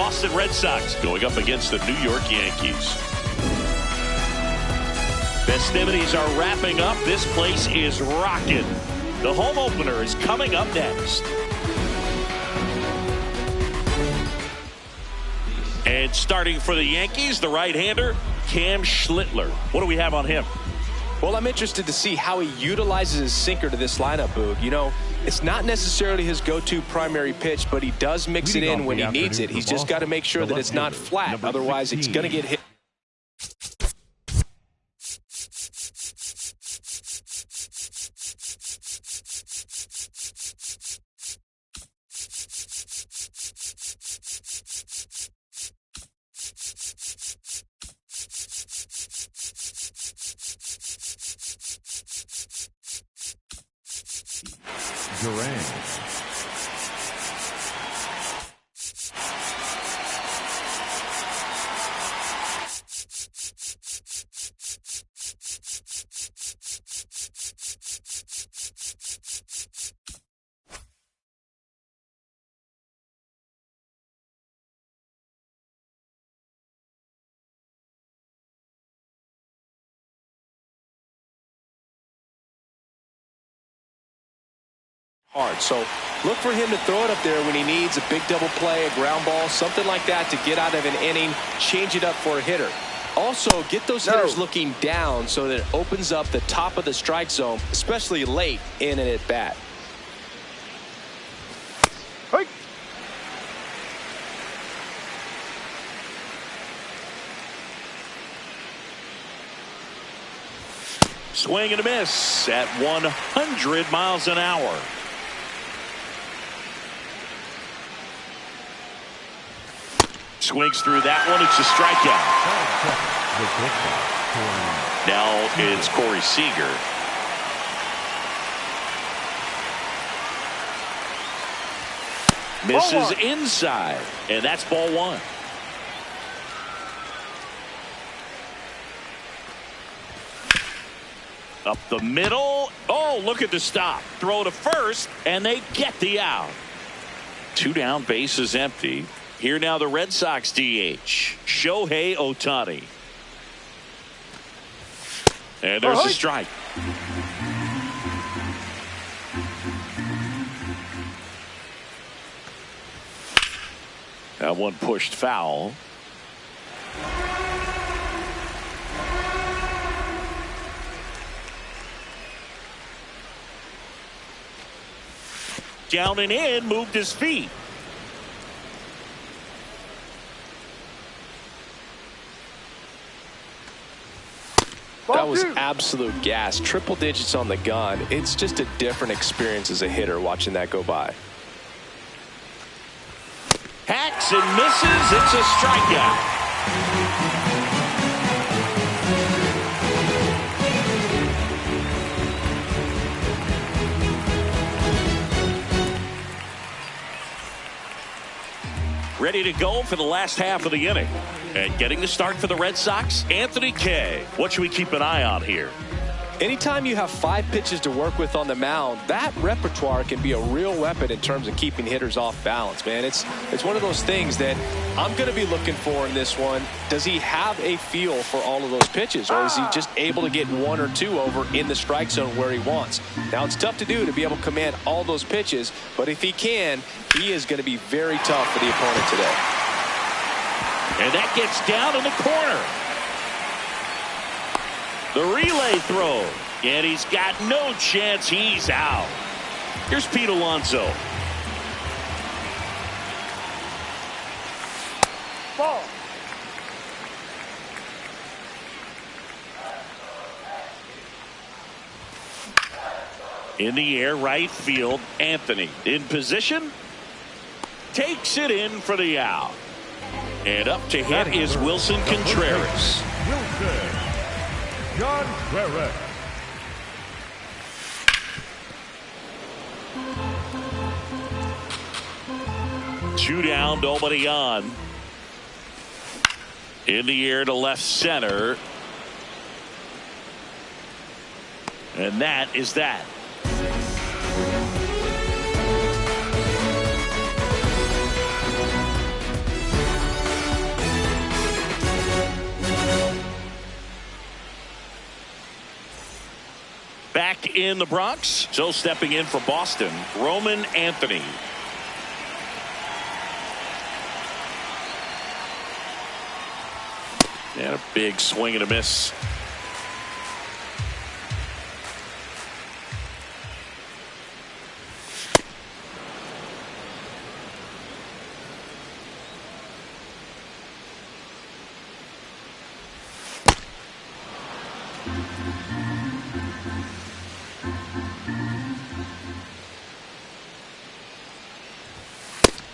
Boston Red Sox going up against the New York Yankees. Festivities are wrapping up. This place is rocking. The home opener is coming up next. And starting for the Yankees, the right-hander, Cam Schlittler. What do we have on him? Well, I'm interested to see how he utilizes his sinker to this lineup, Boog. You know, it's not necessarily his go-to primary pitch, but he does mix it in when he needs it. He's just got to make sure that it's not flat. Otherwise, it's going to get hit. Hard. So look for him to throw it up there when he needs a big double play, a ground ball, something like that to get out of an inning, change it up for a hitter. Also, get those hitters looking down so that it opens up the top of the strike zone, especially late in an at-bat. Hey. Swing and a miss at 100 miles an hour. Swings through that one. It's a strikeout. Now it's Corey Seager. Misses inside, and that's ball one. Up the middle. Oh, look at the stop. Throw to first, and they get the out. 2 down, bases empty. Here now the Red Sox DH, Shohei Ohtani. And there's a strike. That one pushed foul. Down and in, moved his feet. That was absolute gas. Triple digits on the gun. It's just a different experience as a hitter watching that go by. Hacks and misses. It's a strikeout. Ready to go for the last half of the inning. And getting the start for the Red Sox, Anthony Kay. What should we keep an eye on here? Anytime you have 5 pitches to work with on the mound, that repertoire can be a real weapon in terms of keeping hitters off balance, man. It's one of those things that I'm going to be looking for in this one. Does he have a feel for all of those pitches, or is he just able to get 1 or 2 over in the strike zone where he wants? Now, it's tough to do to be able to command all those pitches, but if he can, he is going to be very tough for the opponent today. And that gets down in the corner. The relay throw, and he's got no chance. He's out. Here's Pete Alonso. Ball. In the air, right field, Anthony. In position, takes it in for the out. And up to hit is Wilson Contreras. Contreras. Two down, nobody on. In the air to left center. And that is that. in the Bronx. So stepping in for Boston, Roman Anthony. And a big swing and a miss.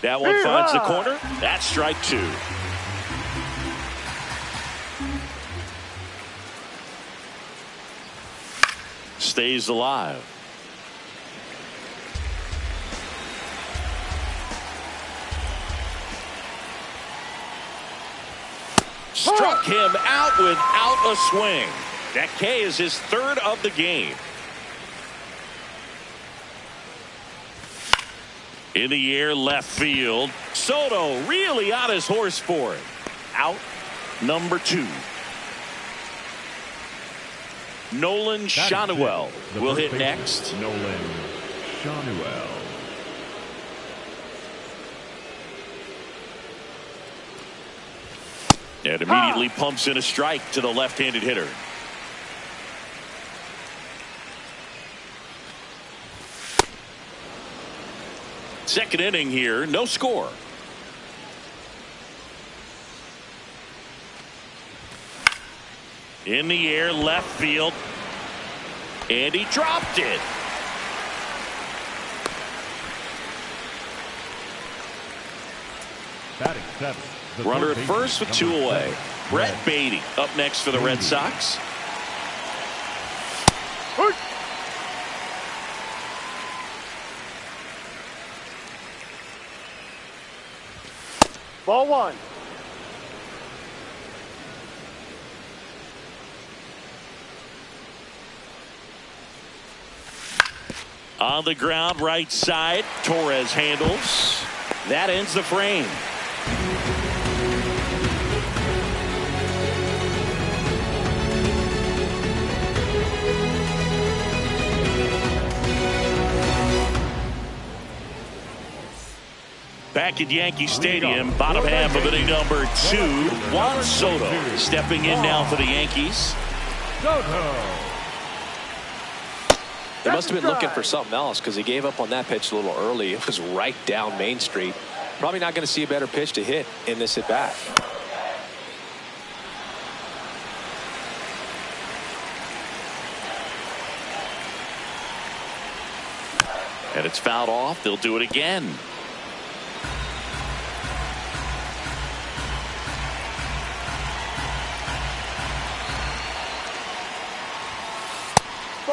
That one finds the corner. That's strike two. Stays alive. Struck him out without a swing. That K is his third of the game. In the air, left field. Soto really on his horse for it. Out number 2. Nolan Schanuel will hit next. Nolan Schanuel. And immediately pumps in a strike to the left-handed hitter. Second inning here, no score. In the air, left field. And he dropped it. Batting 7. Runner at first with 2 away. Brett Beatty up next for the Red Sox. Ball 1. On the ground, right side. Torres handles. That ends the frame. Back at Yankee Stadium, bottom half of inning number 2. Juan Soto stepping in now for the Yankees. They must have been looking for something else because he gave up on that pitch a little early. It was right down Main Street. Probably not going to see a better pitch to hit in this at bat. And it's fouled off. They'll do it again.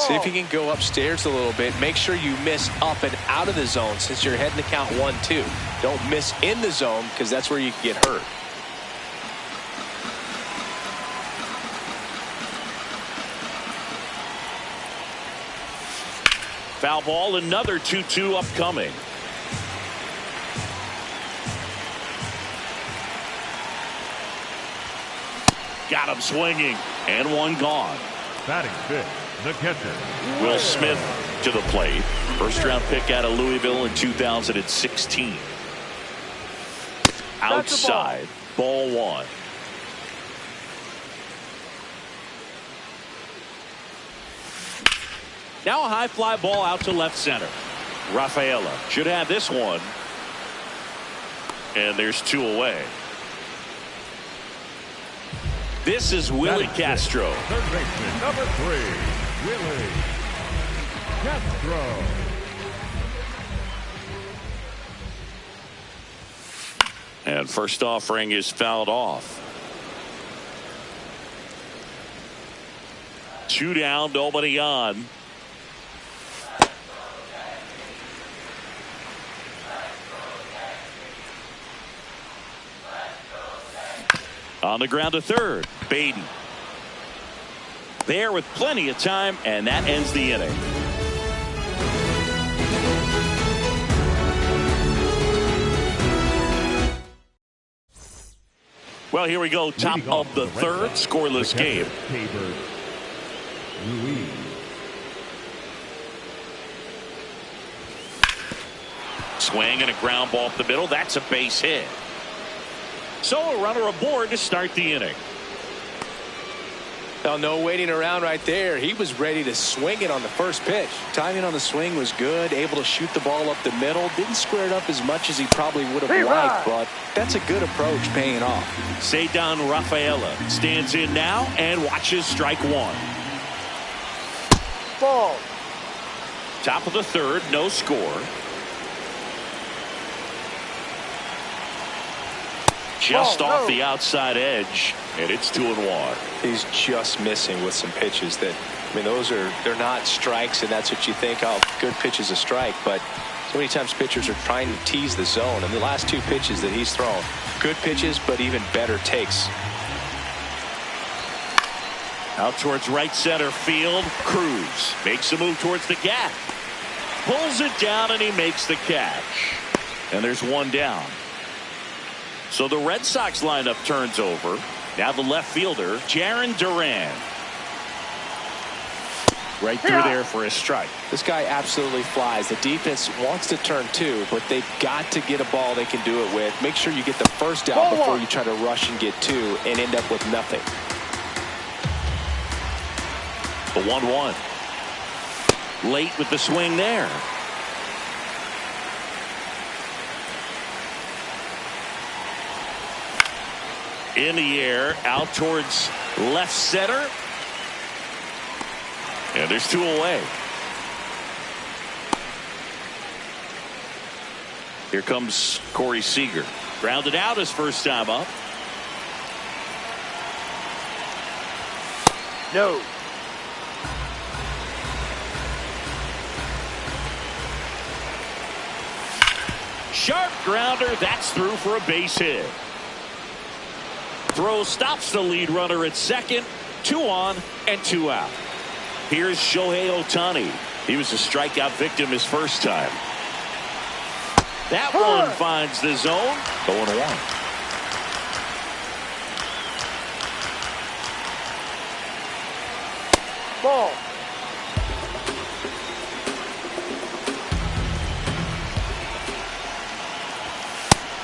See if you can go upstairs a little bit. Make sure you miss up and out of the zone since you're heading to count 1-2. Don't miss in the zone because that's where you can get hurt. Foul ball, another 2-2 upcoming. Got him swinging, and one gone. Batting 5th, the catcher, Will Smith to the plate. First round pick out of Louisville in 2016. Outside, ball 1. Now a high fly ball out to left center. Rafaela should have this one. And there's 2 away. This is Willie Castro. Third baseman, number 3, Willie Castro. And first offering is fouled off. 2 down, nobody on. On the ground to third, Baden. There with plenty of time, and that ends the inning. Well, here we go, top of the third, scoreless game. Swing and a ground ball up the middle. That's a base hit. So a runner aboard to start the inning. Oh, no waiting around right there. He was ready to swing it on the first pitch. Timing on the swing was good. Able to shoot the ball up the middle. Didn't square it up as much as he probably would have liked, but that's a good approach, paying off. Ceddanne Rafaela stands in now and watches strike one. Ball. Top of the third, no score. Just off the outside edge, and it's 2-1. He's just missing with some pitches that, I mean, they're not strikes, and that's what you think, oh, good pitch is a strike, but so many times pitchers are trying to tease the zone, and the last two pitches that he's thrown, good pitches, but even better takes. Out towards right center field. Cruz makes a move towards the gap. Pulls it down, and he makes the catch. And there's one down. So the Red Sox lineup turns over. Now the left fielder, Jarren Duran. Right through there for a strike. This guy absolutely flies. The defense wants to turn two, but they've got to get a ball they can do it with. Make sure you get the first out before you try to rush and get two and end up with nothing. The 1-1. Late with the swing there. In the air, out towards left center. And there's two away. Here comes Corey Seager. Grounded out his first time up. No. Sharp grounder. That's through for a base hit. Throw stops the lead runner at second. 2 on and 2 out. Here's Shohei Ohtani. He was a strikeout victim his first time. That one finds the zone. 0-1. Ball.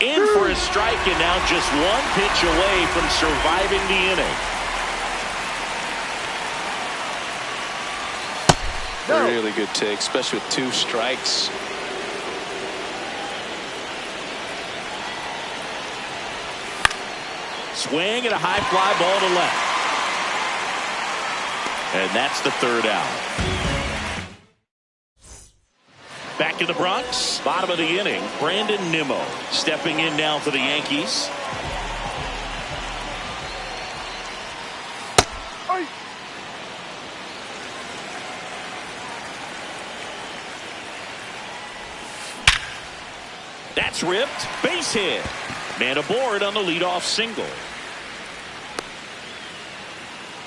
In for a strike, and now just one pitch away from surviving the inning. No. Really good take, especially with 2 strikes. Swing and a high fly ball to left. And that's the 3rd out. Back in the Bronx, bottom of the inning, Brandon Nimmo stepping in now for the Yankees. That's ripped. Base hit. Man aboard on the leadoff single.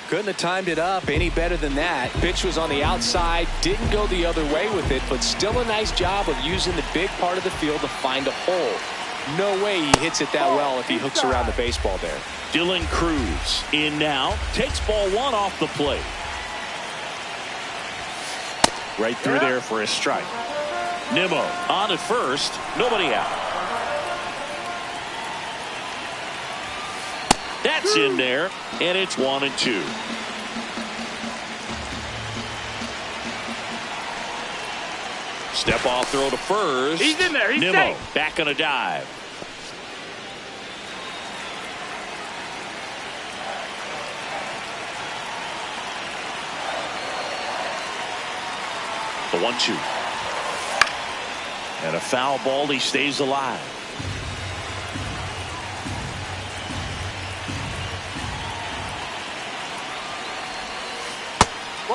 Couldn't have timed it up any better than that. Pitch was on the outside, didn't go the other way with it, but still a nice job of using the big part of the field to find a hole. No way he hits it that well if he hooks around the baseball there. Dylan Cruz in now. Takes ball 1 off the plate. Right through there for a strike. Nimmo on at first. Nobody out. That's in there, and it's 1-2. Step off throw to first. He's in there. He's Nimmo safe. back on a dive. The 1-2. And a foul ball. He stays alive.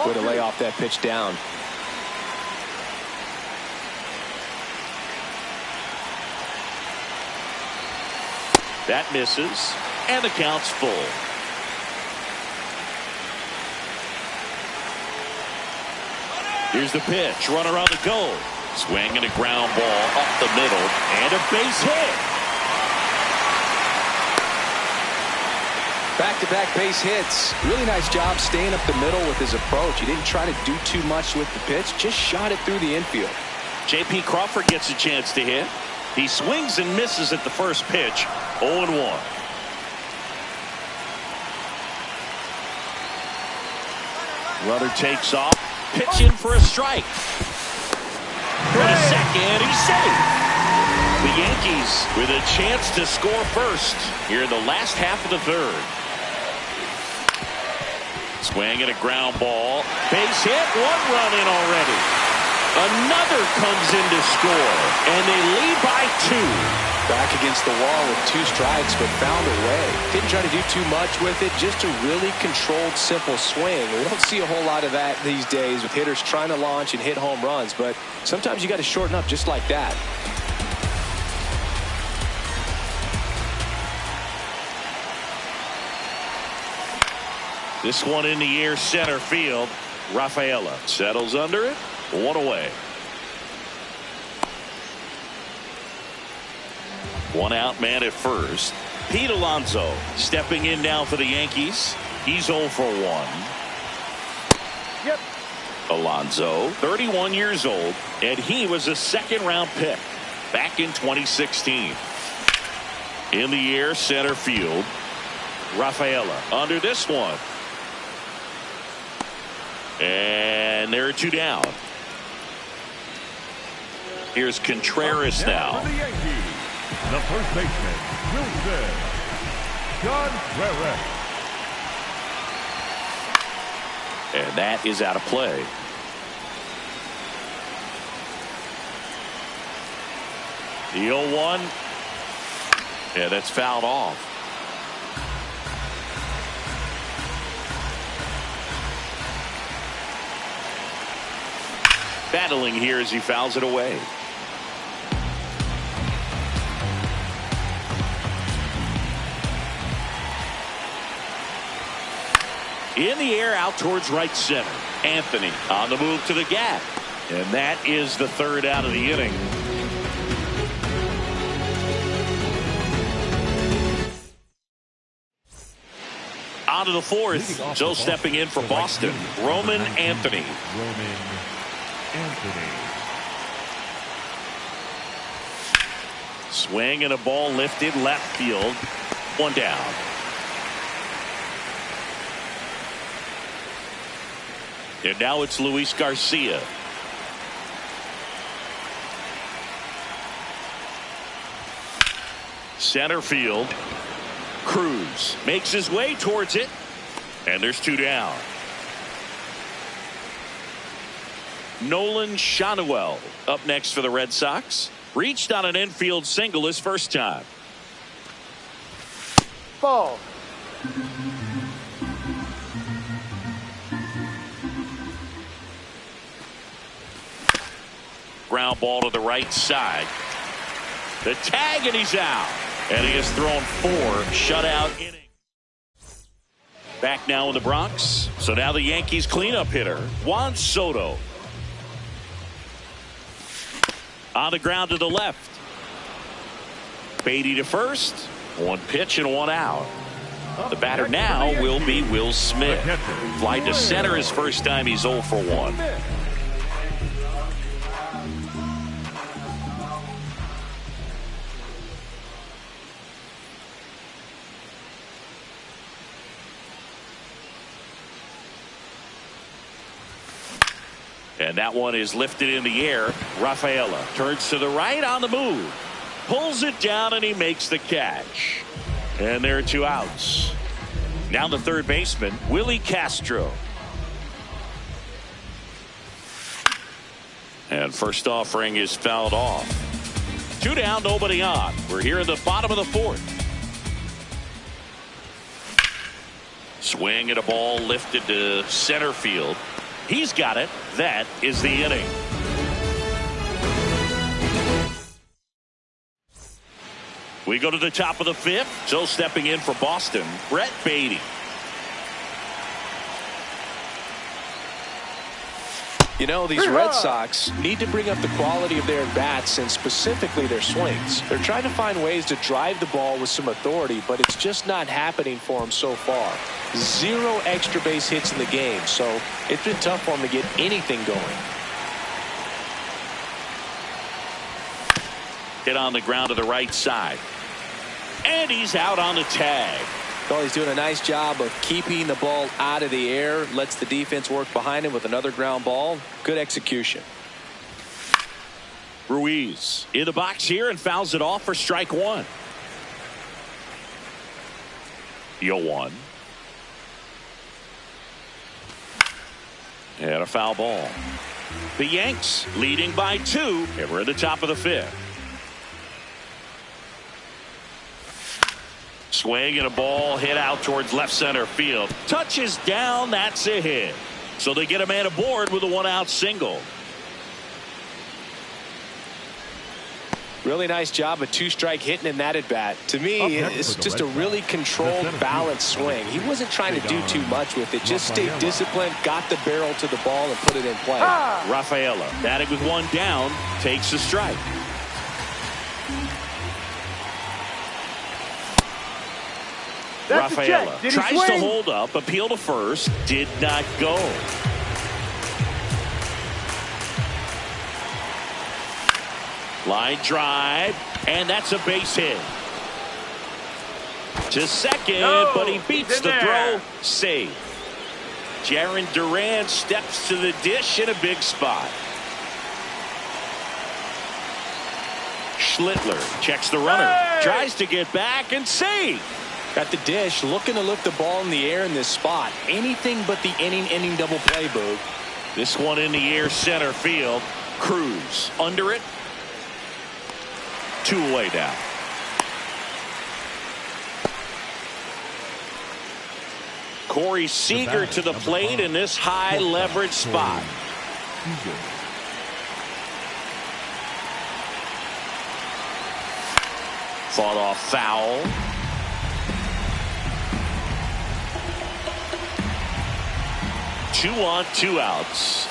Way to lay off that pitch down. That misses, and the count's full. Here's the pitch. Runner on the go. Swing and a ground ball up the middle, and a base hit. Back-to-back base hits. Really nice job staying up the middle with his approach. He didn't try to do too much with the pitch, just shot it through the infield. J.P. Crawford gets a chance to hit. He swings and misses at the first pitch. 0-1. Runner takes off. Pitch in for a strike. For the second, he's safe. The Yankees with a chance to score first here in the last half of the third. Swing and a ground ball. Base hit. 1 run in already. Another comes in to score, and they lead by 2. Back against the wall with 2 strikes, but found a way. Didn't try to do too much with it. Just a really controlled, simple swing. We don't see a whole lot of that these days with hitters trying to launch and hit home runs, but sometimes you got to shorten up just like that. This one in the air, center field. Rafaela settles under it. 1 away. 1 out, man at first. Pete Alonso stepping in now for the Yankees. He's 0 for 1. Yep. Alonso, 31 years old, and he was a second-round pick back in 2016. In the air, center field. Rafaela under this one. And there are 2 down. Here's Contreras now. For the Yankees, the first baseman, Wilson Contreras. And that is out of play. The 0-1. Yeah, that's fouled off. Battling here as he fouls it away. In the air out towards right center. Anthony on the move to the gap. And that is the 3rd out of the inning. On to the 4th. Joe stepping in for Boston. Roman Anthony. Swing and a ball lifted left field. 1 down. And now it's Luis Garcia. Center field. Cruz makes his way towards it. And there's 2 down. Nolan Shanuel up next for the Red Sox. Reached on an infield single his first time. Ball. Ground ball to the right side. The tag, and he's out. And he has thrown 4 shutout innings. Back now in the Bronx. So now the Yankees cleanup hitter, Juan Soto. On the ground to the left. Beatty to first. 1 pitch and 1 out. The batter now will be Will Smith. Fly to center his first time. He's 0 for 1. And that one is lifted in the air. Rafaela turns to the right on the move. Pulls it down and he makes the catch. And there are 2 outs. Now the third baseman, Willie Castro. And first offering is fouled off. 2 down, nobody on. We're here in the bottom of the 4th. Swing and a ball lifted to center field. He's got it. That is the inning. We go to the top of the 5th. So stepping in for Boston, Brett Beatty. You know, these Red Sox need to bring up the quality of their bats and specifically their swings. They're trying to find ways to drive the ball with some authority, but it's just not happening for them so far. 0 extra base hits in the game, so it's been tough for them to get anything going. Hit on the ground to the right side. And he's out on the tag. Well, he's doing a nice job of keeping the ball out of the air. Lets the defense work behind him with another ground ball. Good execution. Ruiz in the box here and fouls it off for strike one. 0-1. And a foul ball. The Yanks leading by 2, and we're at the top of the 5th. Swing and a ball hit out towards left center field. Touches down, that's a hit. So they get a man aboard with a 1-out single. Really nice job of 2-strike hitting in that at bat. To me, it's just a really controlled, balanced swing. He wasn't trying to do too much with it. Just stayed disciplined, got the barrel to the ball, and put it in play. Rafaela batting with 1 down, takes a strike. Rafaela tries to hold up, appeal to first, did not go. Line drive, and that's a base hit. To second, but he beats the throw. Save. Jaron Duran steps to the dish in a big spot. Schlittler checks the runner, tries to get back and save. Got the dish, looking to lift the ball in the air in this spot. Anything but the inning double play, Boog. This one in the air center field. Cruz under it. 2 away now. Corey Seager to the plate in this high leverage spot. Fought off foul. Two on, 2 outs.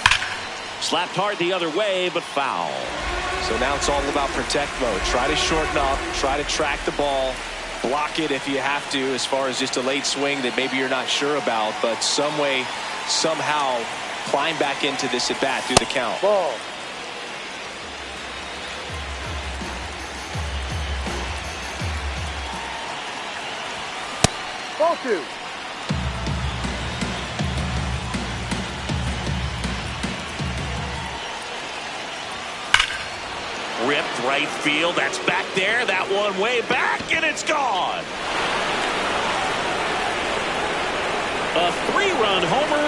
Slapped hard the other way, but foul. So now it's all about protect mode. Try to shorten up, try to track the ball, block it if you have to, as far as just a late swing that maybe you're not sure about, but some way, somehow climb back into this at bat through the count. Ball. Ball 2. Ripped right field. That's back there. That one way back, and it's gone. A 3-run homer,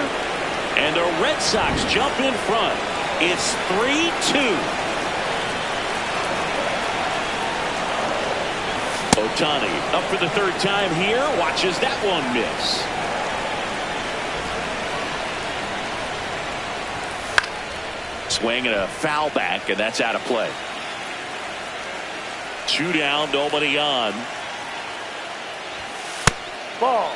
and the Red Sox jump in front. It's 3-2. Ohtani up for the 3rd time here. Watches that one miss. Swing and a foul back, and that's out of play. 2 down, nobody on. Ball.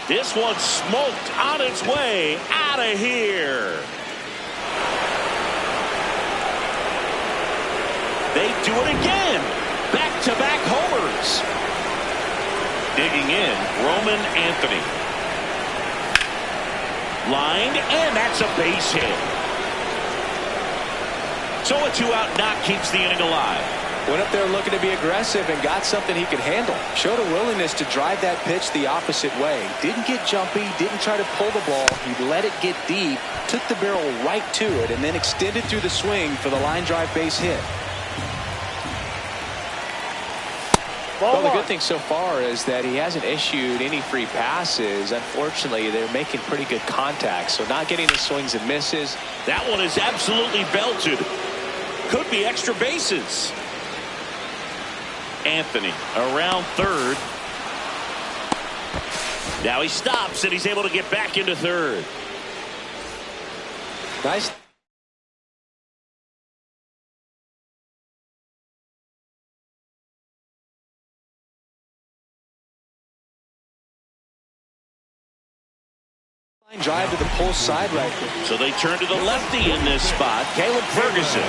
This one smoked on its way out of here. They do it again. Back-to-back homers. Digging in, Roman Anthony. Lined, and that's a base hit. So a 2-out knock keeps the inning alive. Went up there looking to be aggressive and got something he could handle. Showed a willingness to drive that pitch the opposite way. Didn't get jumpy, didn't try to pull the ball. He let it get deep, took the barrel right to it, and then extended through the swing for the line drive base hit. Well, the good thing so far is that he hasn't issued any free passes. Unfortunately, they're making pretty good contact, so not getting the swings and misses. That one is absolutely belted. Could be extra bases. Anthony around 3rd. Now he stops, and he's able to get back into 3rd. Nice. Drive to the pull side right here. So they turn to the lefty in this spot, Caleb Ferguson.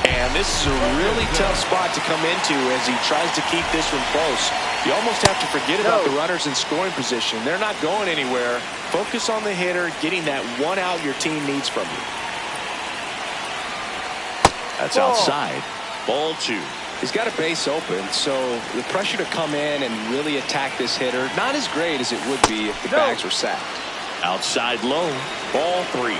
And this is a really tough spot to come into as he tries to keep this one close. You almost have to forget about the runners in scoring position. They're not going anywhere. Focus on the hitter, getting that one out your team needs from you. That's outside. Ball 2. He's got a base open, so the pressure to come in and really attack this hitter, not as great as it would be if the bags were sacked. Outside low. Ball 3.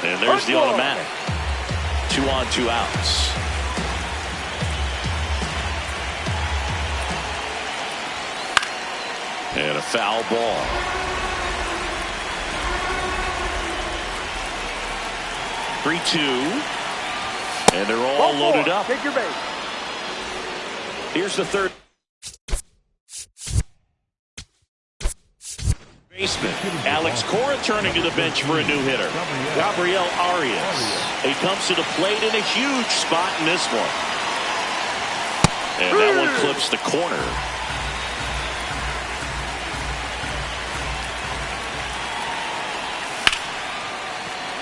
And there's the automatic. 2 on, 2 outs. And a foul ball. Three, 2. And they're all loaded up. Take your base. Here's the third baseman. Alex Cora turning to the bench for a new hitter. Gabriel Arias. He comes to the plate in a huge spot in this one. And that one clips the corner.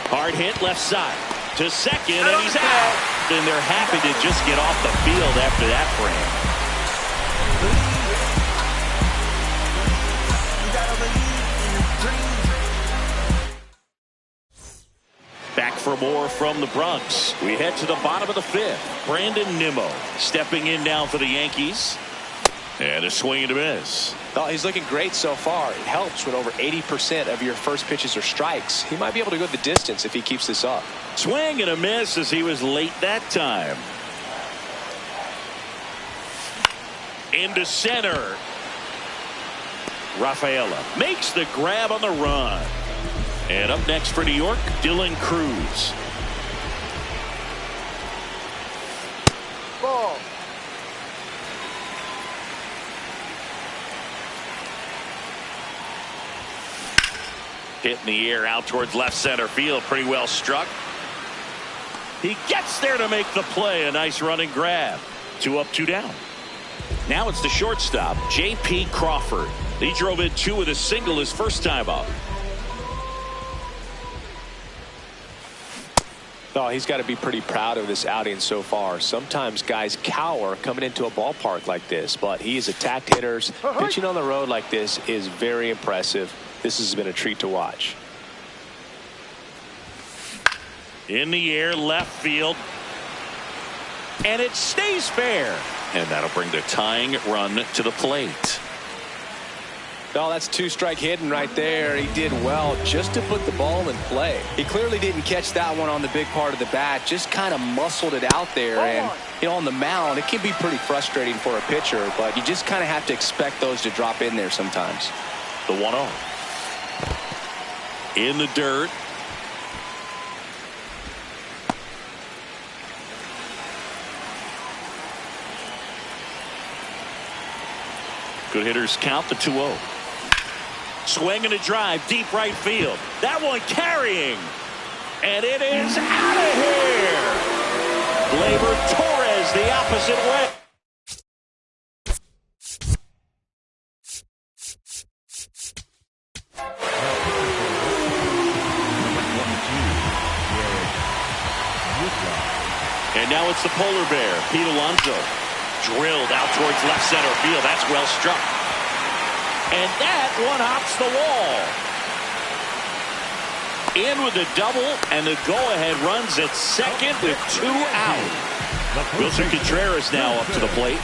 Hard hit left side to second, and he's out. And they're happy to just get off the field after that frame. Back for more from the Bronx. We head to the bottom of the 5th. Brandon Nimmo stepping in now for the Yankees. And a swing and a miss. Oh, he's looking great so far. It helps when over 80% of your first pitches are strikes. He might be able to go the distance if he keeps this up. Swing and a miss as he was late that time. Into center. Rafaela makes the grab on the run. And up next for New York, Dylan Cruz. Ball. Hit in the air out towards left center field. Pretty well struck. He gets there to make the play. A nice running grab. 2 up, 2 down. Now it's the shortstop, J.P. Crawford. He drove in 2 with a single his first time up. Oh, he's got to be pretty proud of this outing so far. Sometimes guys cower coming into a ballpark like this, but he has attacked hitters. Pitching on the road like this is very impressive. This has been a treat to watch. In the air, left field. And it stays fair. And that'll bring the tying run to the plate. Oh, that's 2-strike hitting right there. He did well just to put the ball in play. He clearly didn't catch that one on the big part of the bat. Just kind of muscled it out there. And, on the mound, it can be pretty frustrating for a pitcher, but you just kind of have to expect those to drop in there sometimes. The 1-0. In the dirt. Good hitters count the 2-0. Swing and a drive deep right field. That one carrying. And it is out of here. Gleyber Torres the opposite way. And now it's the polar bear, Pete Alonso. Drilled out towards left center field. That's well struck. And that one hops the wall. In with the double, and the go-ahead runs at second with 2 out. Wilson Contreras now up to the plate.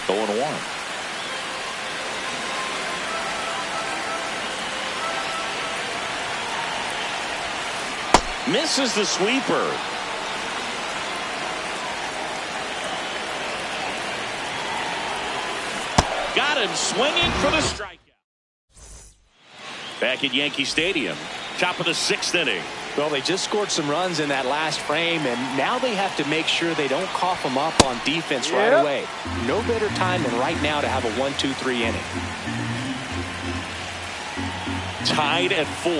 0-1. Misses the sweeper. Got him swinging for the strikeout. Back at Yankee Stadium, top of the 6th inning. Well, they just scored some runs in that last frame, and now they have to make sure they don't cough them up on defense right away. No better time than right now to have a 1-2-3 inning. Tied at 4.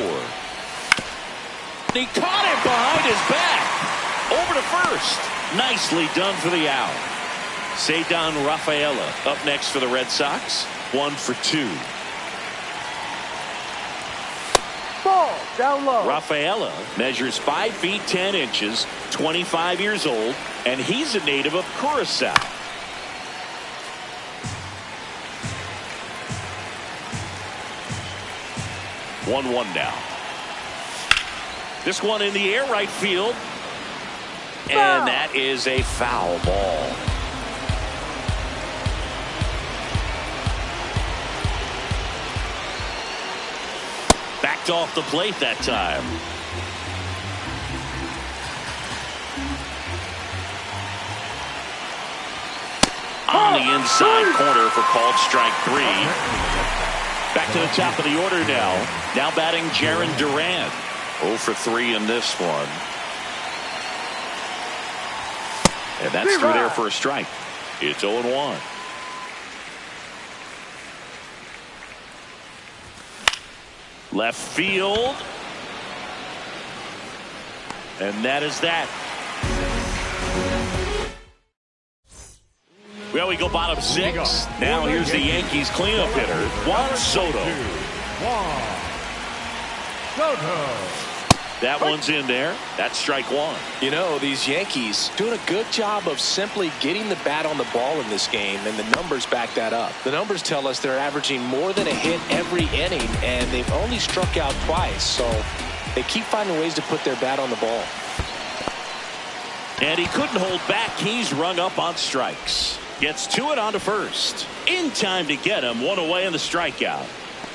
He caught it behind his back. Over to first. Nicely done for the out. Cedar Rafaela up next for the Red Sox. 1 for 2. Ball down low. Rafaela measures 5 feet 10 inches, 25 years old, and he's a native of Curacao. One now. This one in the air, right field, and that is a foul ball. Backed off the plate that time. On the inside corner for called strike 3. Back to the top of the order now. Now batting Jarren Duran. 0 for 3 in this one. And that's through there for a strike. It's 0-1. Left field. And that is that. Well, we go bottom 6. Now here's the Yankees cleanup hitter, Juan Soto. That one's in there. That's strike 1. You know, these Yankees doing a good job of simply getting the bat on the ball in this game, and the numbers back that up. The numbers tell us they're averaging more than a hit every inning, and they've only struck out twice, so they keep finding ways to put their bat on the ball. And he couldn't hold back. He's rung up on strikes. Gets to it on to first. In time to get him. 1 away in the strikeout.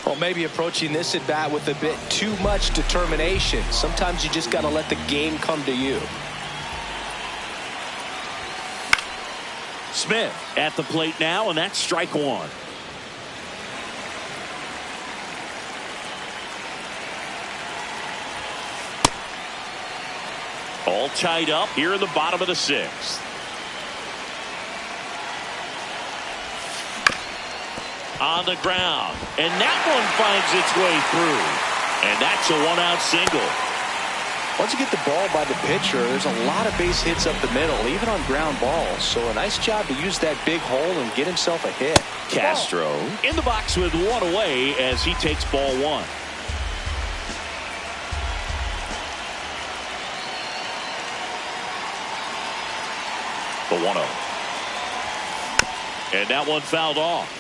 Well, maybe approaching this at bat with a bit too much determination. Sometimes you just got to let the game come to you. Smith at the plate now, and that's strike 1. All tied up here in the bottom of the 6th. On the ground, and that one finds its way through, and that's a 1-out single. Once you get the ball by the pitcher, there's a lot of base hits up the middle, even on ground balls. So a nice job to use that big hole and get himself a hit. Castro in the box with 1 away as he takes ball 1. The 1-0, and that one fouled off.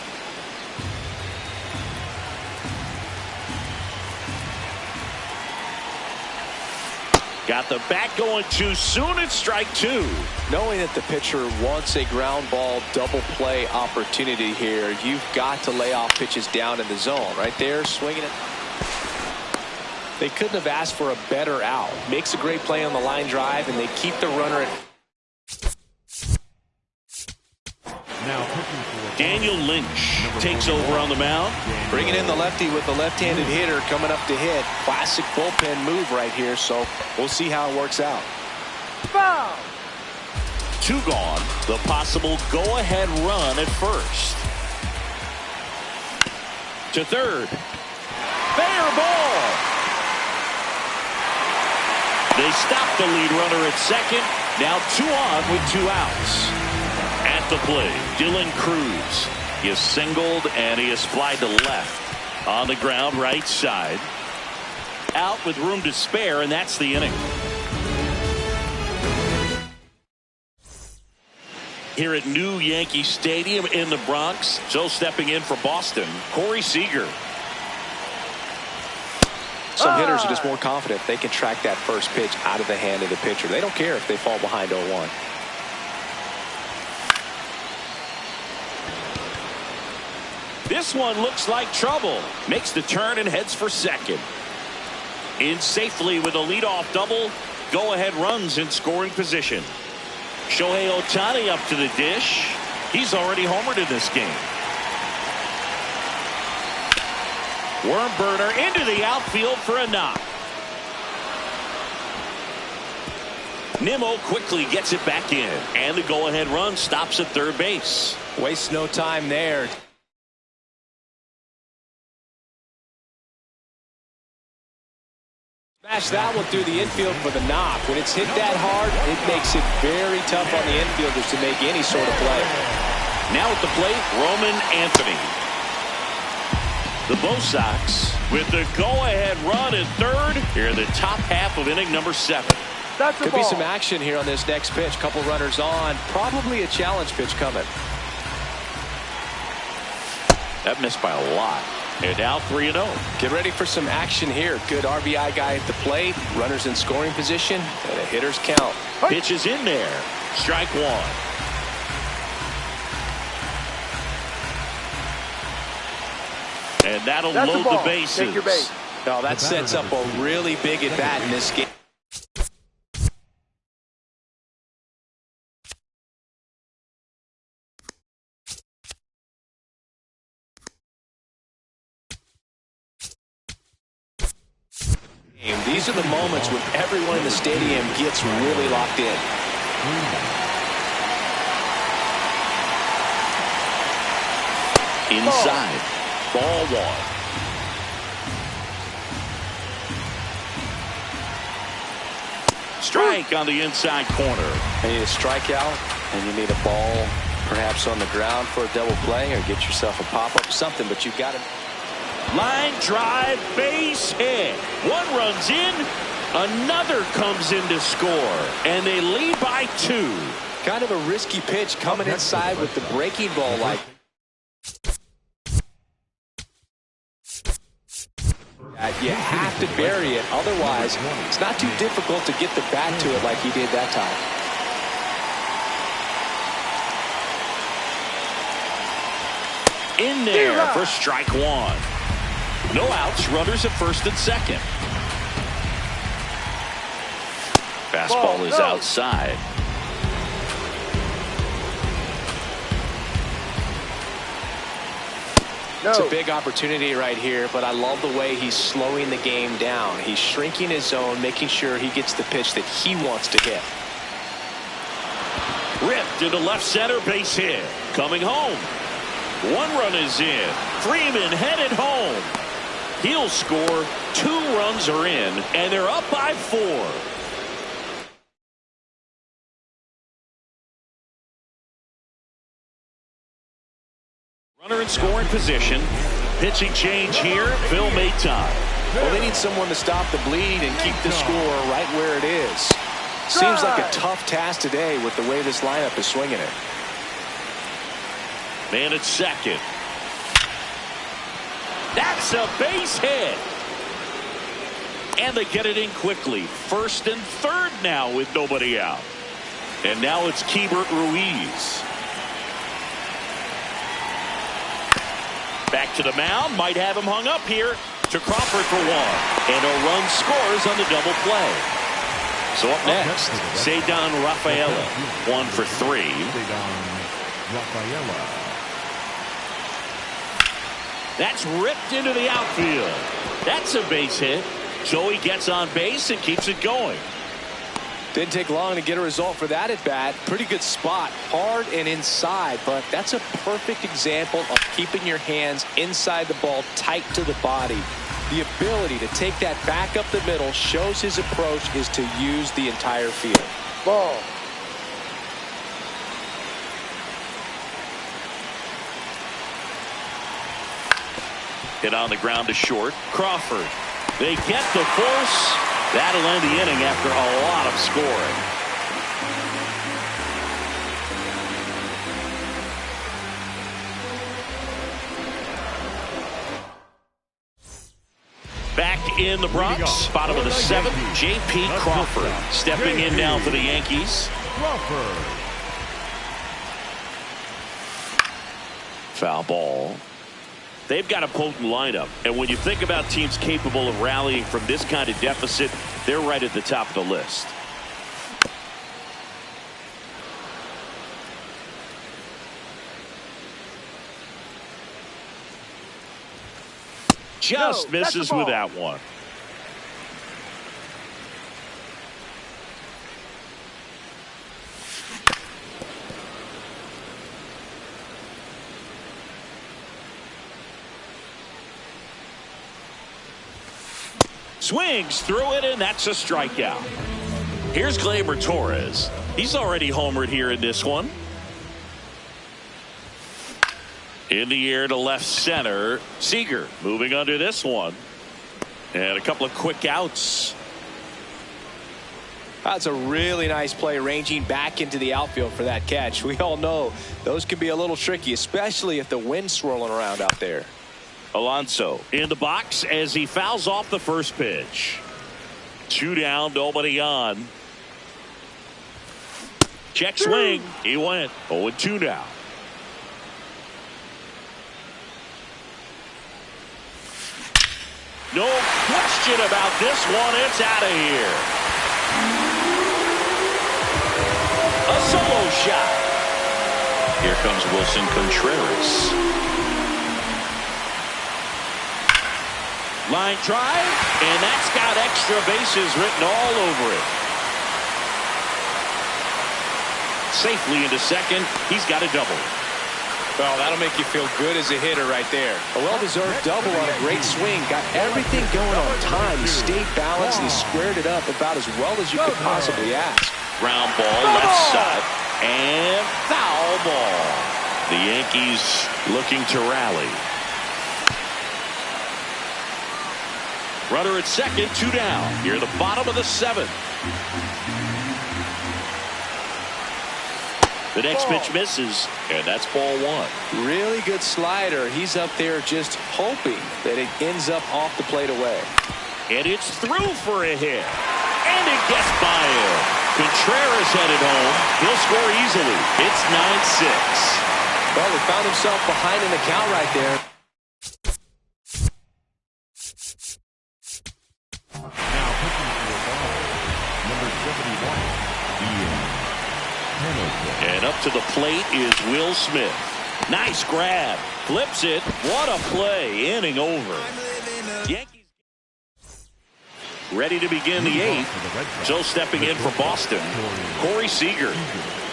Got the bat going too soon. It's strike 2. Knowing that the pitcher wants a ground ball double play opportunity here, you've got to lay off pitches down in the zone. Right there, swinging it. They couldn't have asked for a better out. Makes a great play on the line drive, and they keep the runner at. Daniel Lynch takes over on the mound. Bringing in the lefty with the left-handed hitter coming up to hit. Classic bullpen move right here, so we'll see how it works out. Foul. 2 gone. The possible go-ahead run at first. To third. Fair ball. They stop the lead runner at second. Now 2 on with 2 outs. At the plate, Dylan Cruz. He is singled and he is flied to left. On the ground, right side. Out with room to spare, and that's the inning. Here at New Yankee Stadium in the Bronx, so stepping in for Boston, Corey Seager. Some hitters are just more confident they can track that first pitch out of the hand of the pitcher. They don't care if they fall behind 0-1. This one looks like trouble. Makes the turn and heads for second. In safely with a leadoff double. Go-ahead runs in scoring position. Shohei Ohtani up to the dish. He's already homered in this game. Worm burner into the outfield for a knock. Nimmo quickly gets it back in. And the go-ahead run stops at third base. Wastes no time there. Smash that one through the infield for the knock. When it's hit that hard, it makes it very tough on the infielders to make any sort of play. Now at the plate, Roman Anthony. The Redsox with the go-ahead run at third here in the top half of inning number 7. That's a Could ball. be some action here on this next pitch. Couple runners on. Probably a challenge pitch coming. That missed by a lot. And now 3-0. Get ready for some action here. Good RBI guy at the plate. Runners in scoring position. And a hitter's count. Pitch is in there. Strike one. And that'll That's load the bases. Take your base. Now that sets up a really big at bat in this game. These are the moments when everyone in the stadium gets really locked in. Inside. Ball one. Strike on the inside corner. You need a strikeout, and you need a ball perhaps on the ground for a double play, or get yourself a pop-up, something, but you've got to... Line drive, base hit. One runs in, another comes in to score, and they lead by 2. Kind of a risky pitch coming inside with the breaking ball like that. You have to bury it, otherwise it's not too difficult to get the bat to it like he did that time. In there for strike one. No outs, runners at first and second. Fastball is outside. It's a big opportunity right here, but I love the way he's slowing the game down. He's shrinking his zone, making sure he gets the pitch that he wants to hit. Ripped into left center, base hit. Coming home. 1 run is in. Freeman headed home. He'll score. 2 runs are in, and they're up by 4. Runner in scoring position. Pitching change here. Phil Maton. Well, they need someone to stop the bleed and keep the score right where it is. Seems like a tough task today with the way this lineup is swinging it. Man at second. That's a base hit. And they get it in quickly. First and third now with nobody out. And now it's Keibert Ruiz. Back to the mound. Might have him hung up here. To Crawford for 1. And a run scores on the double play. So up next, Ceddanne Rafaela. 1 for 3. That's ripped into the outfield. That's a base hit. So he gets on base and keeps it going. Didn't take long to get a result for that at bat. Pretty good spot, hard and inside, but that's a perfect example of keeping your hands inside the ball, tight to the body. The ability to take that back up the middle shows his approach is to use the entire field. Ball. Hit on the ground to short. Crawford. They get the force. That'll end the inning after a lot of scoring. Back in the Bronx, bottom of the 7th, J.P. Crawford stepping in now for the Yankees. Foul ball. They've got a potent lineup, and when you think about teams capable of rallying from this kind of deficit, they're right at the top of the list. Just misses with that one. Swings through it, and that's a strikeout. Here's Gleyber Torres. He's already homered here in this one. In the air to left center. Seager moving under this one. And a couple of quick outs. That's a really nice play, ranging back into the outfield for that catch. We all know those can be a little tricky, especially if the wind's swirling around out there. Alonso in the box as he fouls off the first pitch. 2 down, nobody on. Check swing. He went 0-2 now. No question about this one. It's out of here. A solo shot. Here comes Wilson Contreras. Line drive, and that's got extra bases written all over it. Safely into second. He's got a double. Well, that'll make you feel good as a hitter right there. A well-deserved double on a great swing. Got everything going on time. He stayed balanced, and he squared it up about as well as you could possibly ask. Ground ball, left side, and foul ball. The Yankees looking to rally. Runner at second, 2 down. Here at the bottom of the 7th. The next pitch misses, and that's ball 1. Really good slider. He's up there just hoping that it ends up off the plate away. And it's through for a hit. And it gets by him. Contreras headed home. He'll score easily. It's 9-6. Well, he found himself behind in the count right there. Now pitching for a ball, number 71, Ian Hamilton. And up to the plate is Will Smith. Nice grab. Flips it. What a play. Inning over. Yankees ready to begin the 8th. So stepping in for Boston, Corey Seager.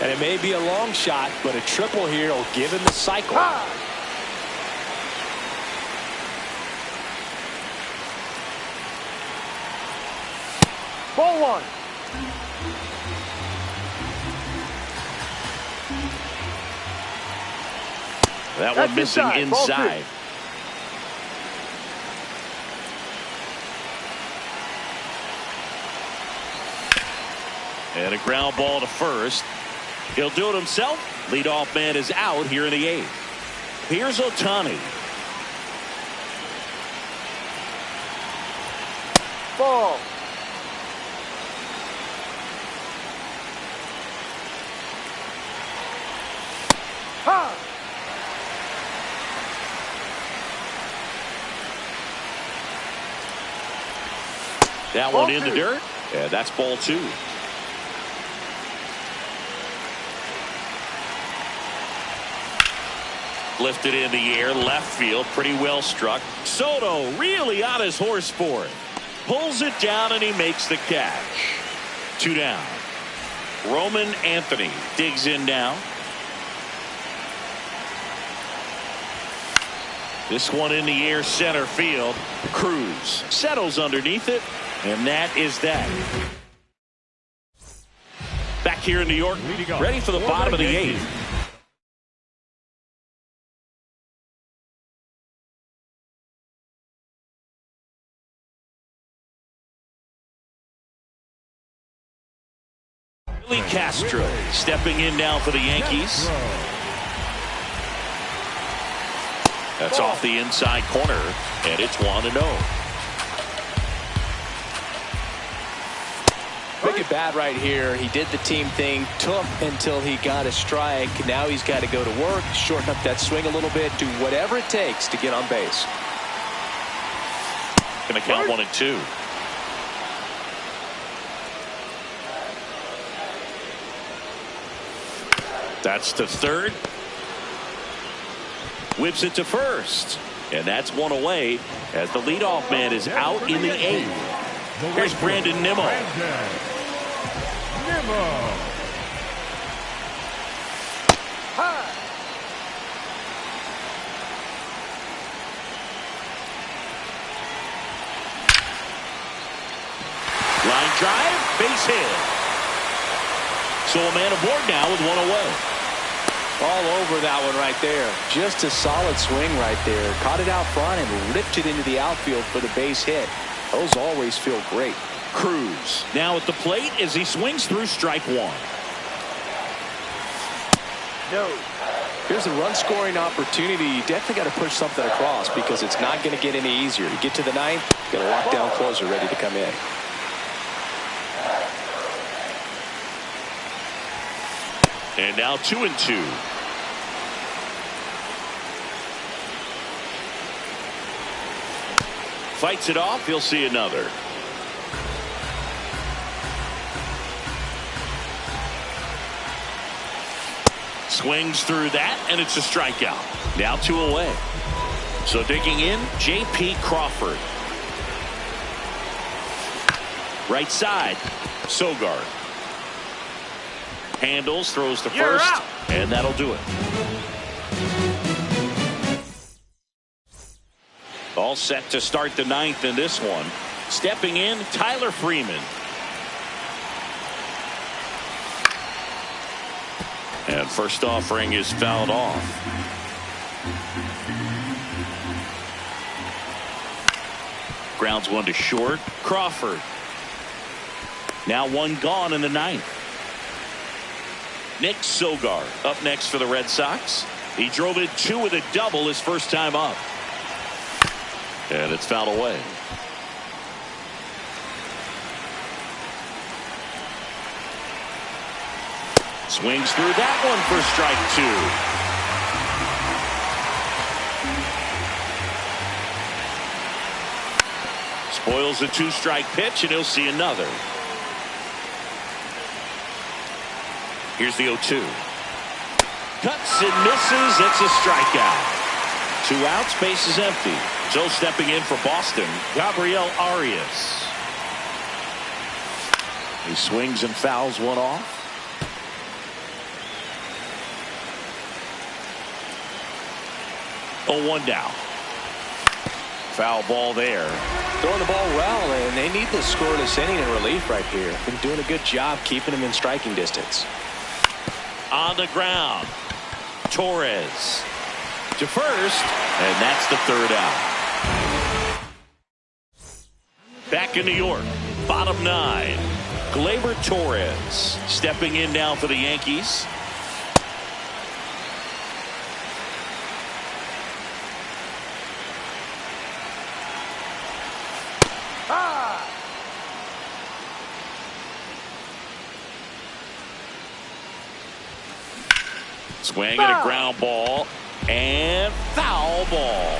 And it may be a long shot, but a triple here will give him the cycle. Ball 1. That one missing inside. And a ground ball to first. He'll do it himself. Leadoff man is out here in the 8th. Here's Ohtani. Ball. Ha! That one in the dirt. Yeah, that's ball 2. Lifted in the air, left field, pretty well struck. Soto really on his horse for it. Pulls it down and he makes the catch. 2 down. Roman Anthony digs in now. This one in the air, center field. Cruz settles underneath it, and that is that. Back here in New York, ready for the bottom of the 8th. Billy Castro stepping in now for the Yankees. That's off the inside corner, and it's 1-0. Big at bat right here. He did the team thing, took until he got a strike. Now he's got to go to work, shorten up that swing a little bit, do whatever it takes to get on base. Going to count 1-2. That's to third. Whips it to first. And that's one away as the leadoff man is out in the 8th. Here's Brandon Nimmo. Line drive, base hit. So a man aboard now with one away. All over that one right there. Just a solid swing right there. Caught it out front and ripped it into the outfield for the base hit. Those always feel great. Cruz now at the plate as he swings through strike one. No. Here's a run-scoring opportunity. You definitely got to push something across because it's not going to get any easier. To get to the ninth, got a lockdown closer ready to come in. And now 2-2. Fights it off. He'll see another. Swings through that, and it's a strikeout. Now 2 away. So digging in, J.P. Crawford. Right side, Sogard. Handles, throws to first, and that'll do it. All set to start the ninth in this one. Stepping in, Tyler Freeman. And first offering is fouled off. Grounds one to short. Crawford. Now one gone in the ninth. Nick Sogard up next for the Red Sox. He drove it 2 with a double his first time up. And it's fouled away. Swings through that one for strike 2. Spoils a 2-strike pitch, and he'll see another. Here's the 0-2. Cuts and misses. It's a strikeout. 2 outs, base is empty. So stepping in for Boston, Gabriel Arias. He swings and fouls one off. 0-1 down. Foul ball there. Throwing the ball well, and they need the scoreless inning in relief right here. Been doing a good job keeping them in striking distance. On the ground, Torres to first, and that's the 3rd out. Back in New York, bottom 9. Gleyber Torres stepping in now for the Yankees. Swing and a ground ball and foul ball.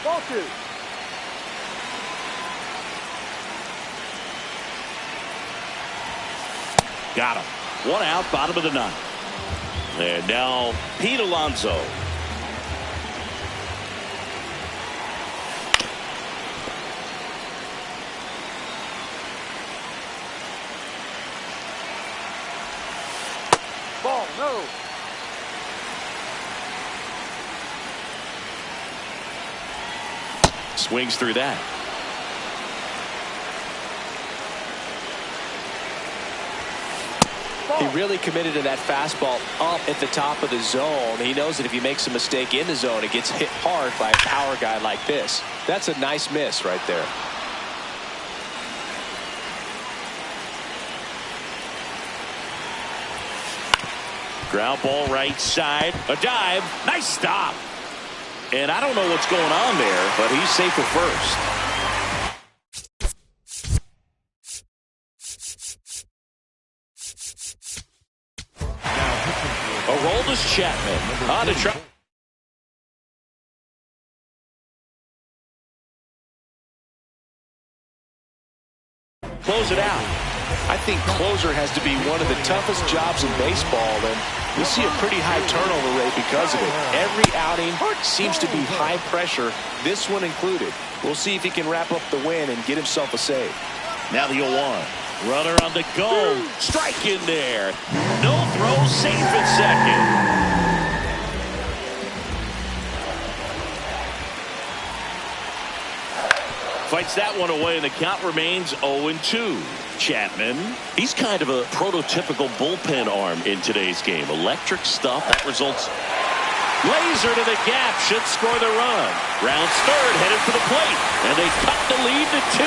Ball 2. Got him. 1 out, bottom of the 9th. And now Pete Alonso. Ball, no. Swings through that. He really committed to that fastball up at the top of the zone. He knows that if he makes a mistake in the zone, it gets hit hard by a power guy like this. That's a nice miss right there. Ground ball right side. A dive. Nice stop. And I don't know what's going on there, but he's safe at first. Aroldis Chapman on to try. Close it out. I think closer has to be one of the toughest jobs in baseball, and we see a pretty high turnover rate because of it. Every outing seems to be high pressure, this one included. We'll see if he can wrap up the win and get himself a save. Now the 0-1. Runner on the go. Strike in there. No throw, safe at second. Fights that one away, and the count remains 0-2. Chapman, he's kind of a prototypical bullpen arm in today's game. Electric stuff that results. Laser to the gap, should score the run. Rounds third, headed for the plate, and they cut the lead to 2.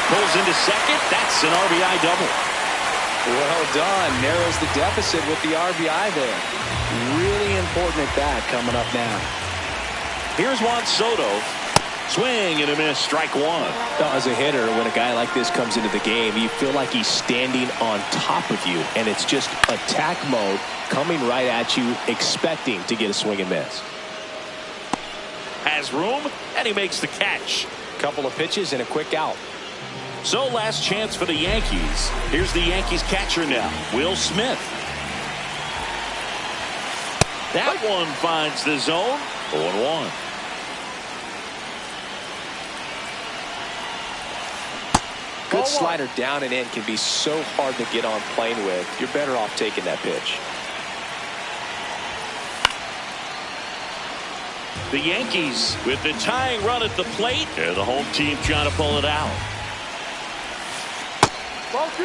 Pulls into second. That's an RBI double. Well done. Narrows the deficit with the RBI there. Really important at bat coming up now. Here's Juan Soto. Swing and a miss, strike one. As a hitter, when a guy like this comes into the game, you feel like he's standing on top of you, and it's just attack mode coming right at you, expecting to get a swing and miss. Has room, and he makes the catch. Couple of pitches and a quick out. So last chance for the Yankees. Here's the Yankees catcher now, Will Smith. That one finds the zone. 0-1. Good slider down and in can be so hard to get on plane with. You're better off taking that pitch. The Yankees with the tying run at the plate. And the home team trying to pull it out. Ball 2.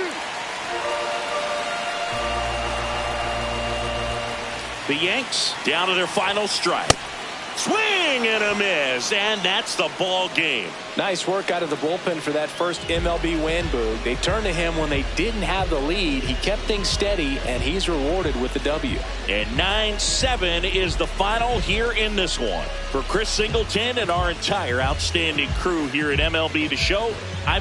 The Yanks down to their final strike. Swing and a miss, and that's the ball game. Nice work out of the bullpen for that first MLB win, Boog. They turned to him when they didn't have the lead. He kept things steady, and he's rewarded with the W. And 9-7 is the final here in this one. For Chris Singleton and our entire outstanding crew here at MLB The Show, I'm